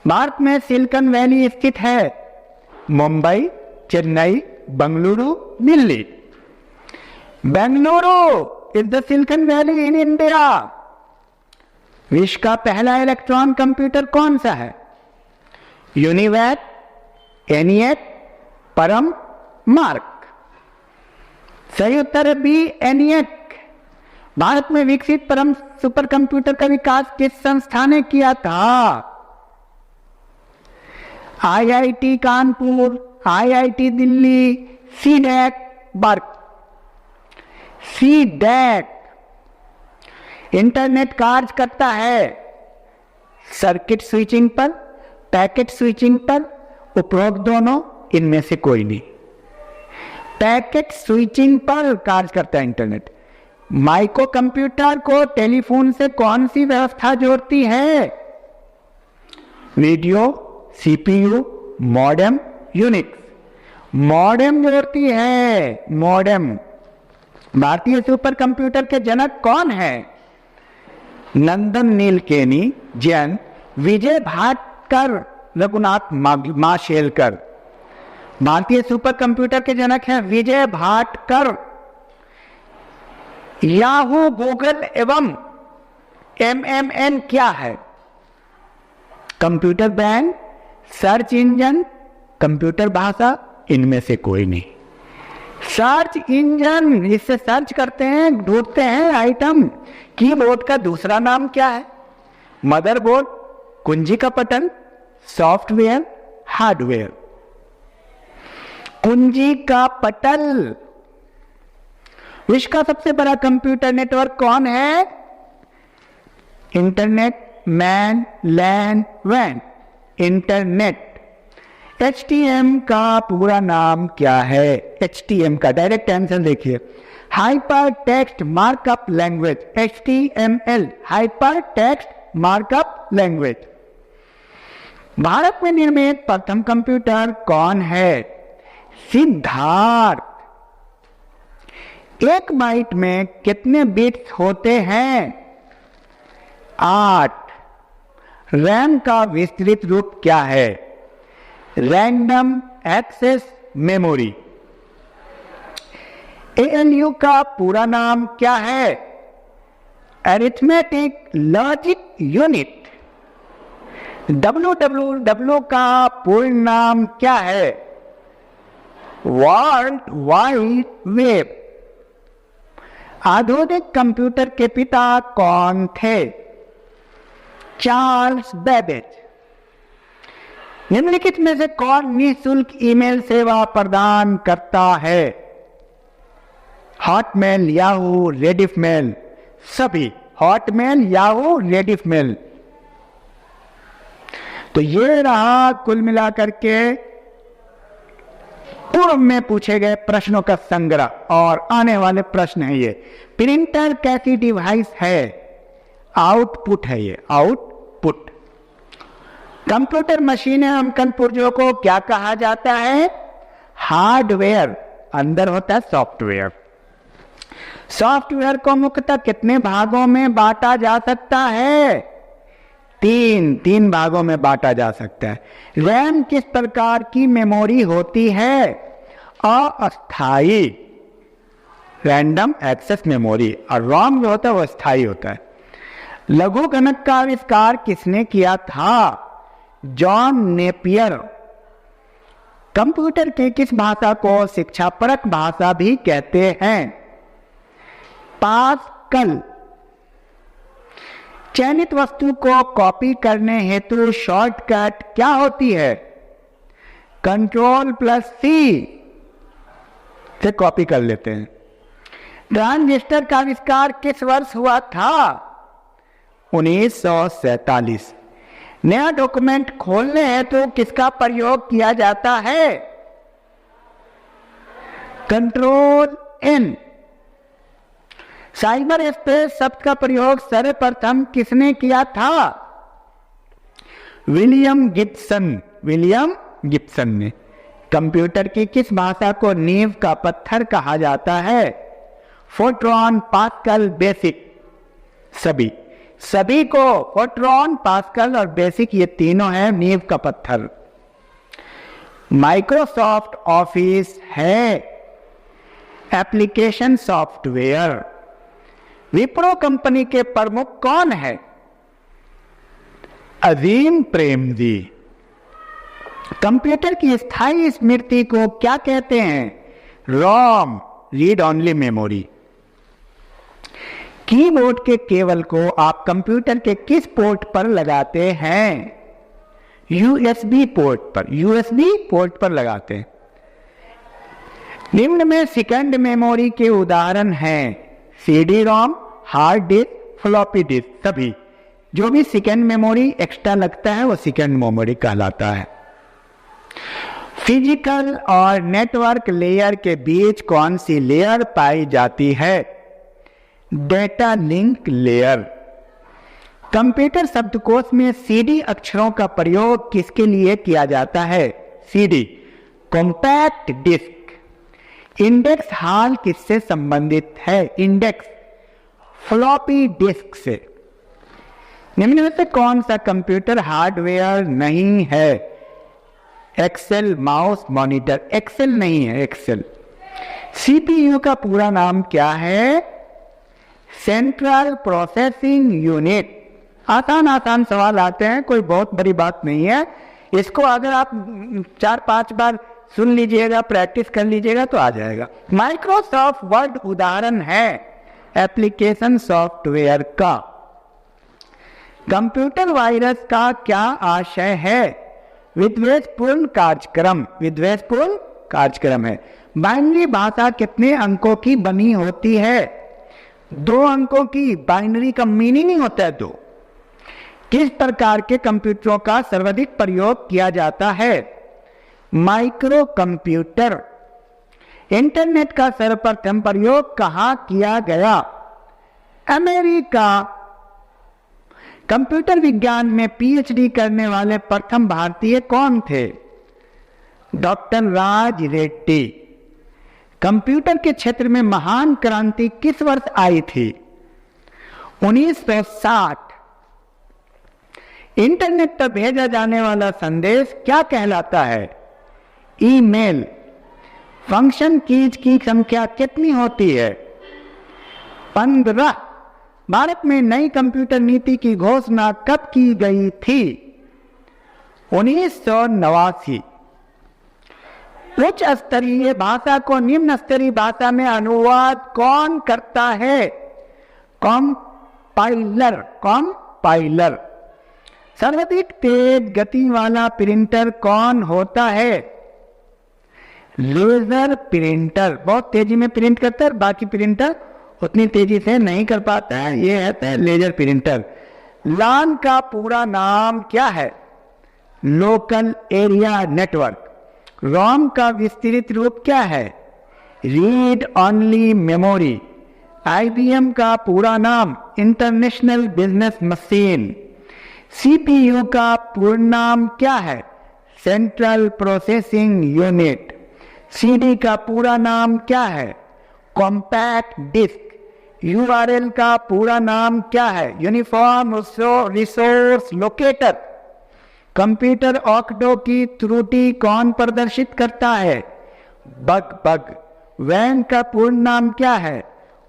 भारत में silicon valley स्थित है। Mumbai, Chennai, Bengaluru, Delhi. Bengaluru is the silicon valley in India. विश्व का पहला इलेक्ट्रॉन कंप्यूटर कौन सा है? यूनिवैक, एनिएक, परम, मार्क। सही उत्तर है बी, एनिएक। भारत में विकसित परम सुपर कंप्यूटर का विकास किस संस्था ने किया था? IIT Kanpur, IIT Delhi, CDAC, BARC. CDAC. Internet कार्य करता है सर्किट स्विचिंग पर, पैकेट स्विचिंग पर, उपरोक्त दोनों, इनमें से कोई नहीं। पैकेट स्विचिंग पर कार्य करता है इंटरनेट। माइक्रो कंप्यूटर को टेलीफोन से कौन सी व्यवस्था जोड़ती है? Video, CPU, modem, Unix. Modem जोड़ती है, मॉडेम। भारतीय सुपर कंप्यूटर के जनक कौन है? नंदन नीलकेनी, जैन, विजय भाटकर, रघुनाथ माशेलकर। भारतीय सुपर कंप्यूटर के जनक हैं विजय भाटकर। याहू, गूगल एवं एमएमएन क्या है? Computer brand, search engine, computer भाषा, इनमें से कोई नहीं। सर्च इंजन, इससे सर्च करते हैं, ढूंढते हैं आइटम। कीबोर्ड का दूसरा नाम क्या है? मदरबोर्ड, कुंजी का पटल, सॉफ्टवेयर, हार्डवेयर। कुंजी का पटल। विश्व का सबसे बड़ा कंप्यूटर नेटवर्क कौन है? इंटरनेट, मैन, लैन, वैन। इंटरनेट। HTM का पूरा नाम क्या है? HTM का डायरेक्ट आंसर देखिए, hyper text markup language. HTML, hyper text markup language. Bharat में निर्मित प्रथम कंप्यूटर कौन है? सिद्धार्थ। एक बाइट में कितने बिट्स होते हैं? 8। रैम का विस्तृत रूप क्या है? Random access memory. ALU का पूरा नाम क्या है? Arithmetic logic unit. WWW का पूर्ण नाम क्या है? World wide web. आधुनिक कंप्यूटर के पिता कौन थे? Charles Babbage. निम्नलिखित में से कौन निःशुल्क ईमेल सेवा प्रदान करता है? Hotmail, Yahoo, Rediffmail. सभी हॉटमेल, याहू, रेडिफमेल। तो ये रहा कुल मिलाकर के पूर्व में पूछे गए प्रश्नों का संग्रह। और आने वाले प्रश्न है ये। प्रिंटर कैसी डिवाइस है? आउटपुट है ये, आउटपुट। कंप्यूटर मशीनें अंकन पुर्जों को क्या कहा जाता है? हार्डवेयर। अंदर होता है सॉफ्टवेयर। सॉफ्टवेयर को मुख्यतः कितने भागों में बांटा जा सकता है? तीन भागों में बांटा जा सकता है। रैम किस प्रकार की मेमोरी होती है? अस्थाई, रैंडम एक्सेस मेमोरी। और रोम जो होता है वो स्थायी होता है। लघु गणक का आविष्कार किसने किया था? John Napier. कंप्यूटर के किस भाषा को शिक्षापरक भाषा भी कहते हैं? पास्कल। चयनित वस्तु को कॉपी करने हेतु शॉर्टकट क्या होती है? Ctrl+C से कॉपी कर लेते हैं। ट्रांजिस्टर का आविष्कार किस वर्ष हुआ था? 1947। नया डॉक्यूमेंट खोलने हेतु किसका प्रयोग किया जाता है? Ctrl+N। साइबर स्पेस शब्द का प्रयोग सर्वप्रथम किसने किया था? William Gibson. विलियम गिब्सन ने। कंप्यूटर की किस भाषा को नींव का पत्थर कहा जाता है? Fortran, pascal, basic. सभी। सभी को फोर्ट्रॉन, पास्कल और बेसिक, ये तीनों है नींव का पत्थर। माइक्रोसॉफ्ट ऑफिस है एप्लीकेशन सॉफ्टवेयर। विप्रो कंपनी के प्रमुख कौन है? अजीम प्रेमजी। कंप्यूटर की स्थायी स्मृति को क्या कहते हैं? रोम, रीड ओनली मेमोरी। कीबोर्ड के केबल को आप कंप्यूटर के किस पोर्ट पर लगाते हैं? यूएसबी पोर्ट पर, यूएसबी पोर्ट पर लगाते हैं। निम्न में सेकंड मेमोरी के उदाहरण हैं CD ROM, hard disk, floppy disk. सभी जो भी सेकंड मेमोरी एक्स्ट्रा लगता है वो सेकंड मेमोरी कहलाता है। फिजिकल और नेटवर्क लेयर के बीच कौन सी लेयर पाई जाती है? Data link layer. कंप्यूटर शब्दकोश में सीडी अक्षरों का प्रयोग किसके लिए किया जाता है? CD, compact disc. Index hole किससे संबंधित है? इंडेक्स फ्लॉपी डिस्क से। निम्न में से कौन सा कंप्यूटर हार्डवेयर नहीं है? Excel, mouse, monitor. एक्सेल नहीं है, एक्सेल। सीपीयू का पूरा नाम क्या है? Central processing unit. आसान आसान सवाल आते हैं, कोई बहुत बड़ी बात नहीं है। इसको अगर आप 4-5 बार सुन लीजिएगा, प्रैक्टिस कर लीजिएगा तो आ जाएगा। माइक्रोसॉफ्ट वर्ड उदाहरण है एप्लीकेशन सॉफ्टवेयर का। कंप्यूटर वायरस का क्या आशय है? विद्वेषपूर्ण कार्यक्रम, विद्वेषपूर्ण कार्यक्रम है। बाइनरी भाषा कितने अंकों की बनी होती है? 2 अंकों की। बाइनरी का मीनिंग ही होता है 2। किस प्रकार के कंप्यूटरों का सर्वाधिक प्रयोग किया जाता है? Micro computer. इंटरनेट का सर्वप्रथम प्रयोग कहां किया गया? अमेरिका। कंप्यूटर विज्ञान में पीएचडी करने वाले प्रथम भारतीय कौन थे? डॉक्टर राज रेड्डी। कंप्यूटर के क्षेत्र में महान क्रांति किस वर्ष आई थी? 1960। इंटरनेट पर भेजा जाने वाला संदेश क्या कहलाता है? ईमेल। फंक्शन कीज की संख्या कितनी होती है? 15। भारत में नई कंप्यूटर नीति की घोषणा कब की गई थी? 1989। उच्च स्तरीय भाषा को निम्न स्तरीय भाषा में अनुवाद कौन करता है? Compiler, compiler. सर्वाधिक तेज गति वाला प्रिंटर कौन होता है? Laser printer. बहुत तेजी में प्रिंट करता है, बाकी प्रिंटर उतनी तेजी से नहीं कर पाता है, ये है लेजर प्रिंटर। LAN का पूरा नाम क्या है? Local area network. रोम का विस्तृत रूप क्या है? Read only memory. IBM का पूरा नाम इंटरनेशनल बिजनेस मशीन। CPU का पूर्ण नाम क्या है? Central processing unit. CD का पूरा नाम क्या है? Compact disc. URL का पूरा नाम क्या है? Uniform resource locator. Computer octo की त्रुटि कौन प्रदर्शित करता है? बग। वैन का पूर्ण नाम क्या है?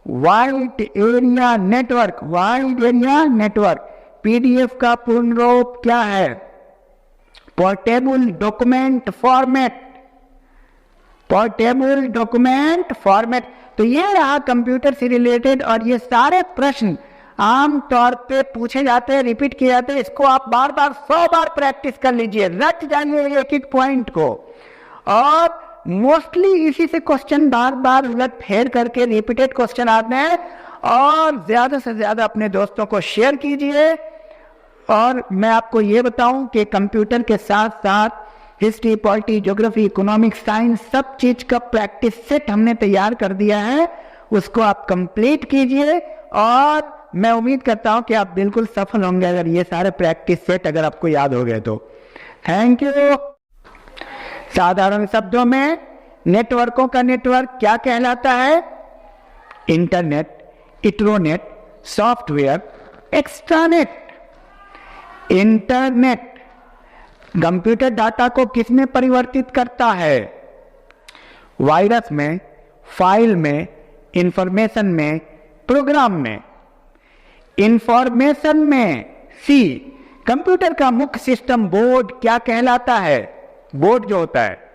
Wide area network, wide area network. PDF का पूर्ण रूप क्या है? Portable document format, portable document format. तो ये रहा कंप्यूटर से रिलेटेड, और ये सारे प्रश्न आम तौर पे पूछे जाते हैं, रिपीट किए जाते हैं। इसको आप बार बार 100 बार प्रैक्टिस कर लीजिए, रट जाइए एक एक पॉइंट को। और मोस्टली इसी से क्वेश्चन बार बार उलट फेर करके रिपीटेड क्वेश्चन आते हैं। और ज्यादा से ज्यादा अपने दोस्तों को शेयर कीजिए। और मैं आपको ये बताऊं कि कंप्यूटर के साथ साथ history, polity, geography, economics, science, सब चीज का प्रैक्टिस सेट हमने तैयार कर दिया है। उसको आप कंप्लीट कीजिए और मैं उम्मीद करता हूं कि आप बिल्कुल सफल होंगे अगर ये सारे प्रैक्टिस सेट अगर आपको याद हो गए तो। Thank you. साधारण शब्दों में नेटवर्कों का नेटवर्क क्या कहलाता है? Internet, intranet, software, extranet, internet. Computer data को किसमें परिवर्तित करता है? वायरस में, फाइल में, इंफॉर्मेशन में, प्रोग्राम में। इंफॉर्मेशन में सी, कंप्यूटर का मुख्य सिस्टम बोर्ड क्या कहलाता है? बोर्ड जो होता है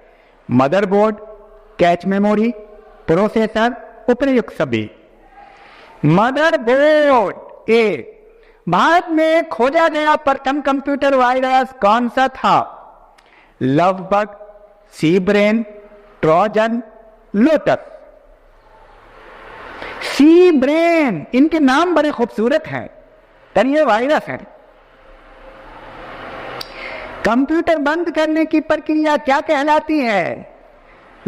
मदरबोर्ड, कैच मेमोरी, प्रोसेसर, उपर्युक्त सभी। मदरबोर्ड। ए, भारत में खोजा गया प्रथम कंप्यूटर वायरस कौन सा था? लवबग, सी ब्रेन, ट्रोजन, लोटस। सी ब्रेन, इनके नाम बड़े खूबसूरत हैं, पर ये वायरस है। कंप्यूटर बंद करने की प्रक्रिया क्या कहलाती है?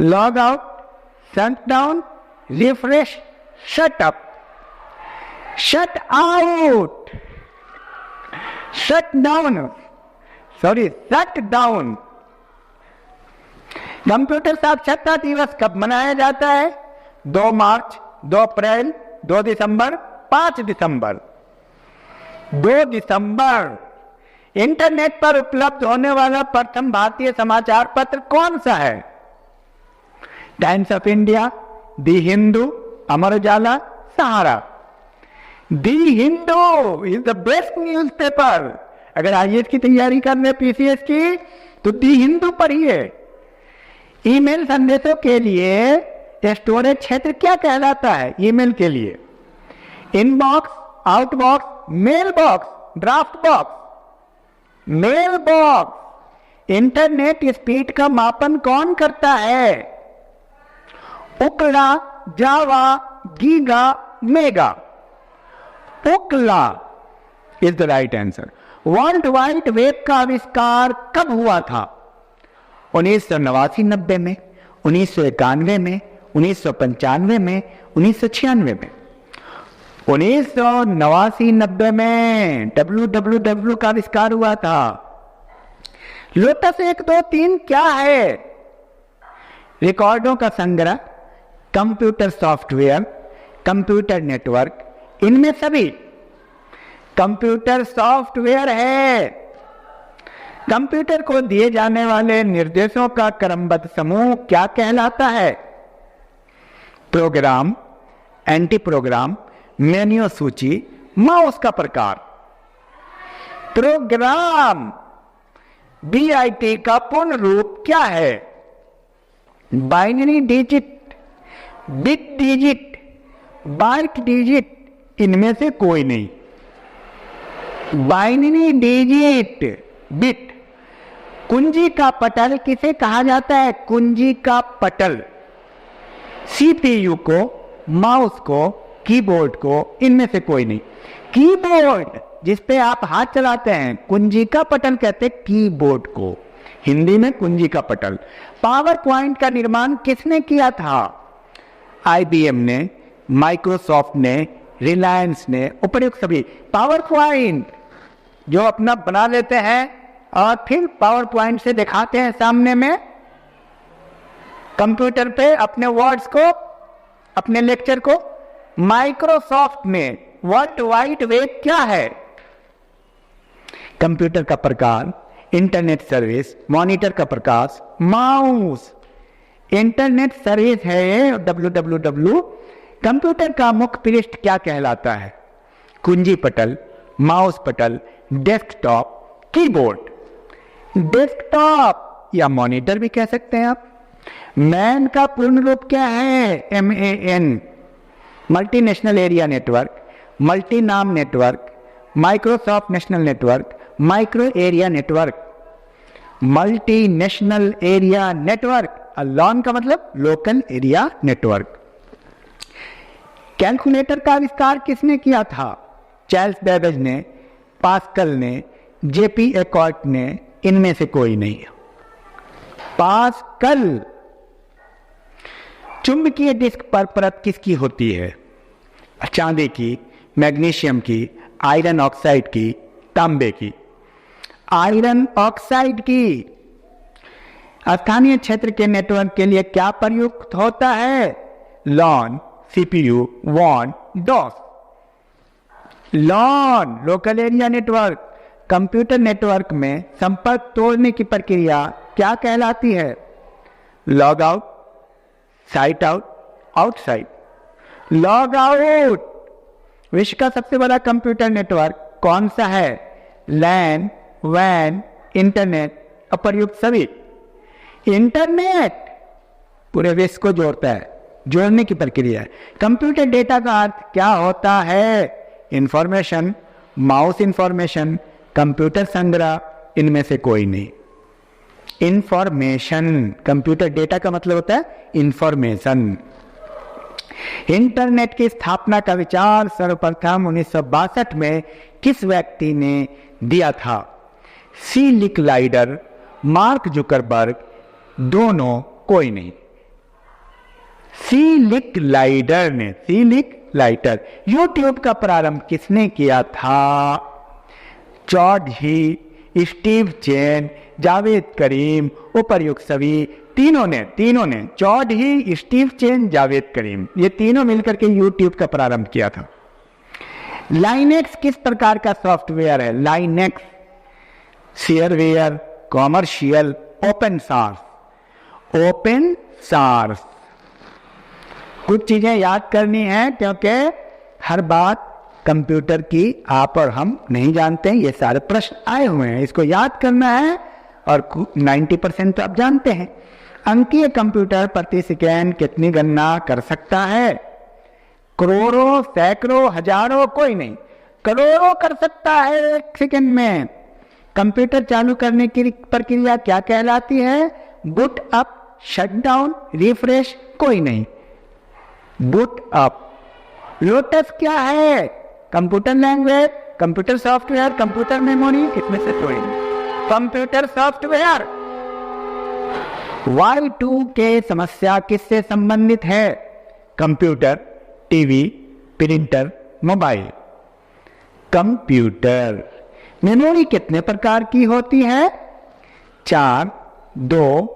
Log out, shut down, refresh, shut up. Shut out, shut down, sorry shut down. Computer साक्षरता दिवस कब मनाया जाता है? 2 मार्च, 2 अप्रैल, 2 दिसंबर, 5 दिसंबर। 2 दिसंबर। इंटरनेट पर उपलब्ध होने वाला प्रथम भारतीय समाचार पत्र कौन सा है? Times of India, the Hindu, Amar Ujala, Sahara. The Hindu is the best newspaper. अगर आईएएस की तैयारी कर रहे पीसीएस की तो दी हिंदू पढ़िए। ईमेल संदेशों के लिए स्टोरेज क्षेत्र क्या कहलाता है? ईमेल के लिए inbox, outbox, mail box, draft box. Mail box. Internet speed का मापन कौन करता है? Ookla, Java, giga, mega. Ookla is the right answer. World wide web का आविष्कार कब हुआ था? 1989-90 में, 1991 में, 1995 में, 1996 में। 1989-90 में www का आविष्कार हुआ था। लोटस 1, 2, 3 क्या है? रिकॉर्डों का संग्रह, कंप्यूटर सॉफ्टवेयर, कंप्यूटर नेटवर्क, इनमें सभी। कंप्यूटर सॉफ्टवेयर है। कंप्यूटर को दिए जाने वाले निर्देशों का क्रमबद्ध समूह क्या कहलाता है? प्रोग्राम, एंटी प्रोग्राम, मेन्यू सूची, माउस का प्रकार। प्रोग्राम। बीआईटी का पूर्ण रूप क्या है? Binary digit, bit digit, byte digit, इनमें से कोई नहीं। Binary digit, bit. कुंजी का पटल किसे कहा जाता है? कुंजी का पटल। सीपीयू को, माउस को, कीबोर्ड को, इनमें से कोई नहीं। कीबोर्ड जिसपे आप हाथ चलाते हैं, कुंजी का पटल कहते हैं कीबोर्ड को, हिंदी में कुंजी का पटल। पावर पॉइंट का निर्माण किसने किया था? आईबीएम ने, माइक्रोसॉफ्ट ने, रिलायंस ने, उपर्युक्त सभी। पावर पॉइंट जो अपना बना लेते हैं और फिर पावर पॉइंट से दिखाते हैं सामने में कंप्यूटर पे अपने वर्ड्स को, अपने लेक्चर को। माइक्रोसॉफ्ट में वर्ल्ड वाइड वेब क्या है? कंप्यूटर का प्रकार, इंटरनेट सर्विस, मॉनिटर का प्रकाश, माउस। इंटरनेट सर्विस है www। कंप्यूटर का मुख्य पृष्ठ क्या कहलाता है? कुंजी पटल, माउस पटल, डेस्कटॉप, कीबोर्ड। डेस्कटॉप या मॉनिटर भी कह सकते हैं आप। मैन का पूर्ण रूप क्या है? MAN। Multinational area network, multi नाम network, Microsoft national network, micro area network. Multi national area network, LAN का मतलब लोकल एरिया नेटवर्क। कैलकुलेटर का आविष्कार किसने किया था? चार्ल्स बेबेज ने, पास्कल ने, जेपी एकॉर्ट ने, इनमें से कोई नहीं। पास्कल। चुंबकीय डिस्क पर परत किसकी होती है? चांदी की, मैग्नीशियम की, आयरन ऑक्साइड की, तांबे की। आयरन ऑक्साइड की। स्थानीय क्षेत्र के नेटवर्क के लिए क्या प्रयुक्त होता है? लॉन, सीपीयू, वॉन, DOS. LAN local area network. Computer network में संपर्क तोड़ने की प्रक्रिया क्या कहलाती है? Log out, site out, outside. Log out. विश्व का सबसे बड़ा कंप्यूटर नेटवर्क कौन सा है? लैन, वैन, इंटरनेट, अप्रयुक्त सभी। इंटरनेट पूरे विश्व को जोड़ता है, जोड़ने की प्रक्रिया है। कंप्यूटर डेटा का अर्थ क्या होता है? इंफॉर्मेशन, माउस इंफॉर्मेशन, कंप्यूटर संग्रह, इनमें से कोई नहीं। इंफॉर्मेशन, कंप्यूटर डेटा का मतलब होता है इंफॉर्मेशन। इंटरनेट की स्थापना का विचार सर्वप्रथम 1962 में किस व्यक्ति ने दिया था? सी लिक लाइडर, मार्क जुकरबर्ग, दोनों, कोई नहीं। सी लिक लाइडर ने, सी लिक लाइटर। यूट्यूब का प्रारंभ किसने किया था? चौधरी, स्टीव चेन, जावेद करीम, उपर्युक्त सभी। तीनों ने चौधरी, स्टीव चेन, जावेद करीम, ये तीनों मिलकर के यूट्यूब का प्रारंभ किया था। लाइनेक्स किस प्रकार का सॉफ्टवेयर है? Linux shareware, commercial, open source. Open source. कुछ चीजें याद करनी है क्योंकि हर बात कंप्यूटर की आप और हम नहीं जानते हैं। ये सारे प्रश्न आए हुए हैं, इसको याद करना है और 90% तो आप जानते हैं। अंकीय कंप्यूटर प्रति सेकेंड कितनी गणना कर सकता है? करोड़ों, सैकड़ों, हजारों, कोई नहीं, करोड़ों कर सकता है एक सेकेंड में। कंप्यूटर चालू करने की प्रक्रिया क्या कहलाती है? बूट अप, शटडाउन, रिफ्रेश, कोई नहीं, बूट अप। लोटस क्या है? Computer language, computer software, computer memory, इसमें से थोड़ी। Computer software. Y2K समस्या किससे संबंधित है? Computer, TV, printer, mobile. Computer. Memory कितने प्रकार की होती है? 4, 2,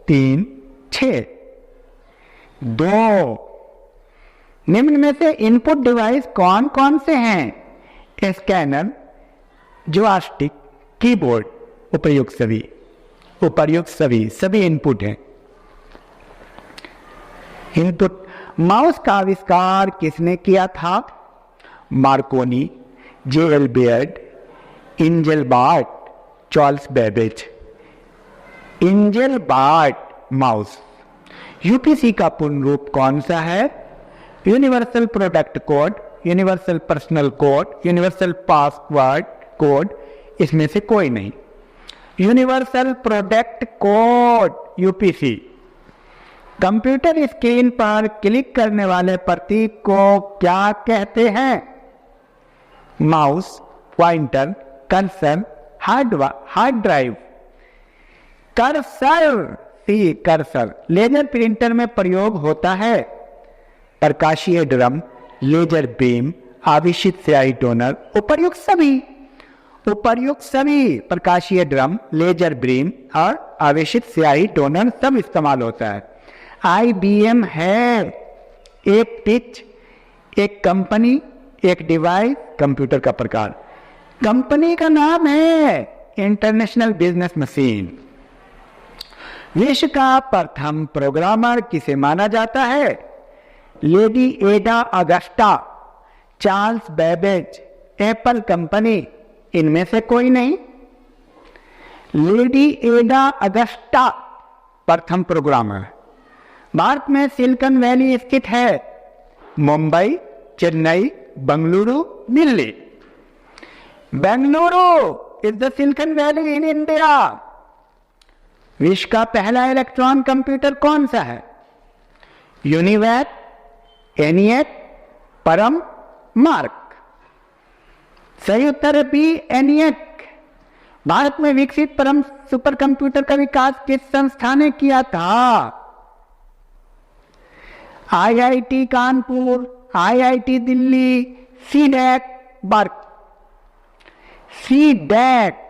3, 6। 2। निम्न में से इनपुट डिवाइस कौन कौन से हैं? स्कैनर, जॉयस्टिक, कीबोर्ड, उपर्युक्त सभी। उपर्युक्त सभी इनपुट हैं। इनपुट। माउस का आविष्कार किसने किया था? Marconi, JL Baird, Engelbart, Charles Babbage. Engelbart mouse. UPC का पूर्ण रूप कौन सा है? Universal product code, universal personal code, universal password code, इसमें से कोई नहीं। Universal product code, UPC. Computer screen पर क्लिक करने वाले प्रतीक को क्या कहते हैं? Mouse, pointer, cursor, hard drive. Cursor laser printer में प्रयोग होता है। प्रकाशीय ड्रम, लेजर बीम, आवेशित स्याही टोनर, उपर्युक्त सभी। प्रकाशीय ड्रम, लेजर बीम और आवेशित स्याही टोनर सब इस्तेमाल होता है। IBM है एक पिच, एक कंपनी, एक डिवाइस, कंप्यूटर का प्रकार। कंपनी का नाम है इंटरनेशनल बिजनेस मशीन। विश्व का प्रथम प्रोग्रामर किसे माना जाता है? लेडी एडा Agusta, Charles Babbage, Apple company, इनमें से कोई नहीं। लेडी एडा अगस्टा प्रथम प्रोग्रामर। भारत में सिलिकॉन वैली स्थित है। Mumbai, Chennai, Bengaluru, Delhi. Bengaluru is the silicon valley in India. विश्व का पहला इलेक्ट्रॉन कंप्यूटर कौन सा है? यूनिवैक, एनिएक, परम, मार्क। सही उत्तर है बी, एनिएक। भारत में विकसित परम सुपर कंप्यूटर का विकास किस संस्था ने किया था? IIT Kanpur, IIT Delhi, CDAC, BARC. CDAC